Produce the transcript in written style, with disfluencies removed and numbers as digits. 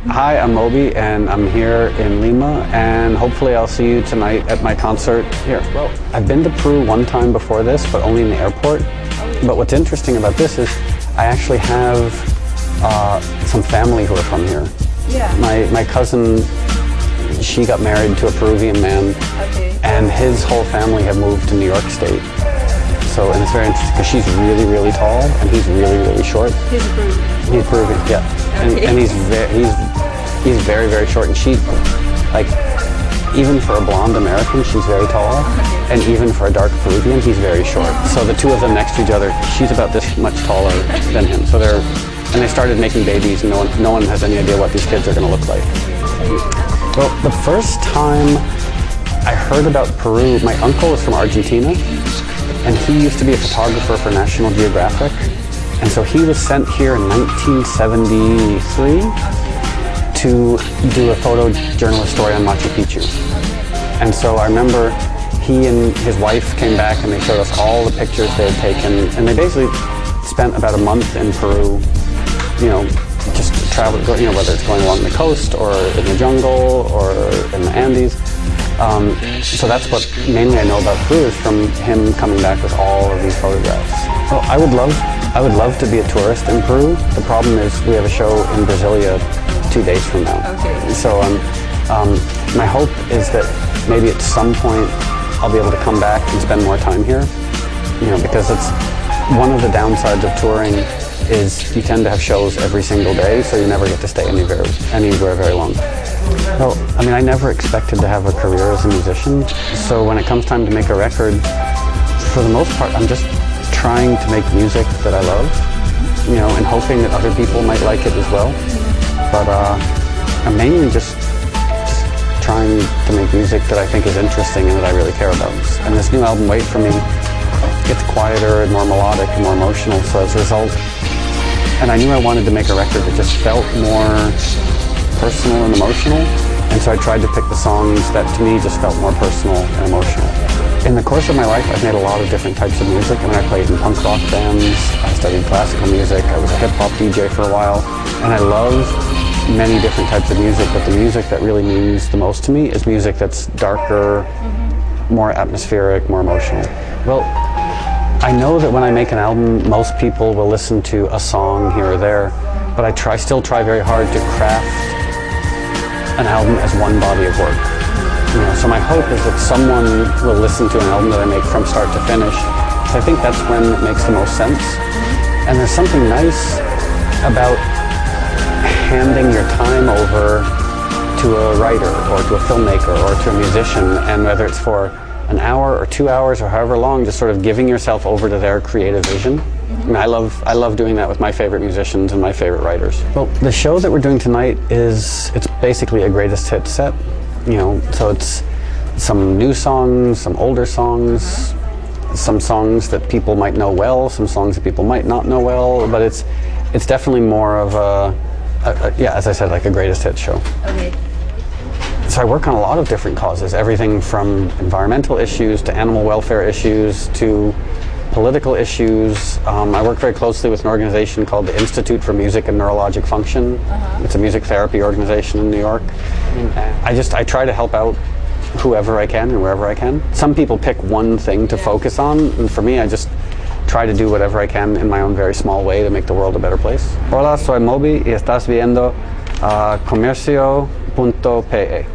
Hi, I'm Moby, and I'm here in Lima, and hopefully I'll see you tonight at my concert here. Well, I've been to Peru one time before this, but only in the airport. But what's interesting about this is I actually have some family who are from here. Yeah. My cousin, she got married to a Peruvian man, and his whole family have moved to New York State. So, and it's very interesting because she's really, really tall, and he's really, really short. He's Peruvian. He's Peruvian, yeah. Okay. And he's very, very short, and she, like, even for a blonde American, she's very tall, and even for a dark Peruvian, he's very short. So the two of them next to each other, she's about this much taller than him. So they started making babies, and no one has any idea what these kids are going to look like. Well, the first time I heard about Peru, my uncle is from Argentina, and he used to be a photographer for National Geographic. And so he was sent here in 1973 to do a photojournalist story on Machu Picchu. And so I remember he and his wife came back and they showed us all the pictures they had taken. And they basically spent about a month in Peru, you know, just traveling, you know, whether it's going along the coast or in the jungle or in the Andes. So that's what mainly I know about Peru, is from him coming back with all of these photographs. Well, I would love to be a tourist in Peru. The problem is we have a show in Brasilia 2 days from now. Okay. So my hope is that maybe at some point I'll be able to come back and spend more time here. You know, because it's one of the downsides of touring is you tend to have shows every single day, so you never get to stay anywhere very long. Well, I mean, I never expected to have a career as a musician, so when it comes time to make a record, for the most part, I'm just trying to make music that I love, you know, and hoping that other people might like it as well. But I'm mainly just trying to make music that I think is interesting and that I really care about. And this new album, Wait For Me, gets quieter and more melodic and more emotional, so as a result, and I knew I wanted to make a record that just felt more personal and emotional, and so I tried to pick the songs that to me just felt more personal and emotional. In the course of my life, I've made a lot of different types of music. I mean, I played in punk rock bands, I studied classical music, I was a hip-hop DJ for a while, and I love many different types of music, but the music that really means the most to me is music that's darker, more atmospheric, more emotional. Well, I know that when I make an album, most people will listen to a song here or there, but I still try very hard to craft an album as one body of work. You know, so my hope is that someone will listen to an album that I make from start to finish. So I think that's when it makes the most sense. And there's something nice about handing your time over to a writer or to a filmmaker or to a musician, and whether it's for an hour or 2 hours or however long, just sort of giving yourself over to their creative vision. I mean, I love doing that with my favorite musicians and my favorite writers. Well, the show that we're doing tonight it's basically a greatest hits set. You know, so it's some new songs, some older songs, some songs that people might know well, some songs that people might not know well, but it's definitely more of yeah, as I said, like a greatest hits show. Okay. So I work on a lot of different causes, everything from environmental issues to animal welfare issues to political issues. I work very closely with an organization called the Institute for Music and Neurologic Function. It's a music therapy organization in New York. I try to help out whoever I can and wherever I can. Some people pick one thing to focus on, and for me, I just try to do whatever I can in my own very small way to make the world a better place. Hola, soy Moby y estás viendo comercio.pe.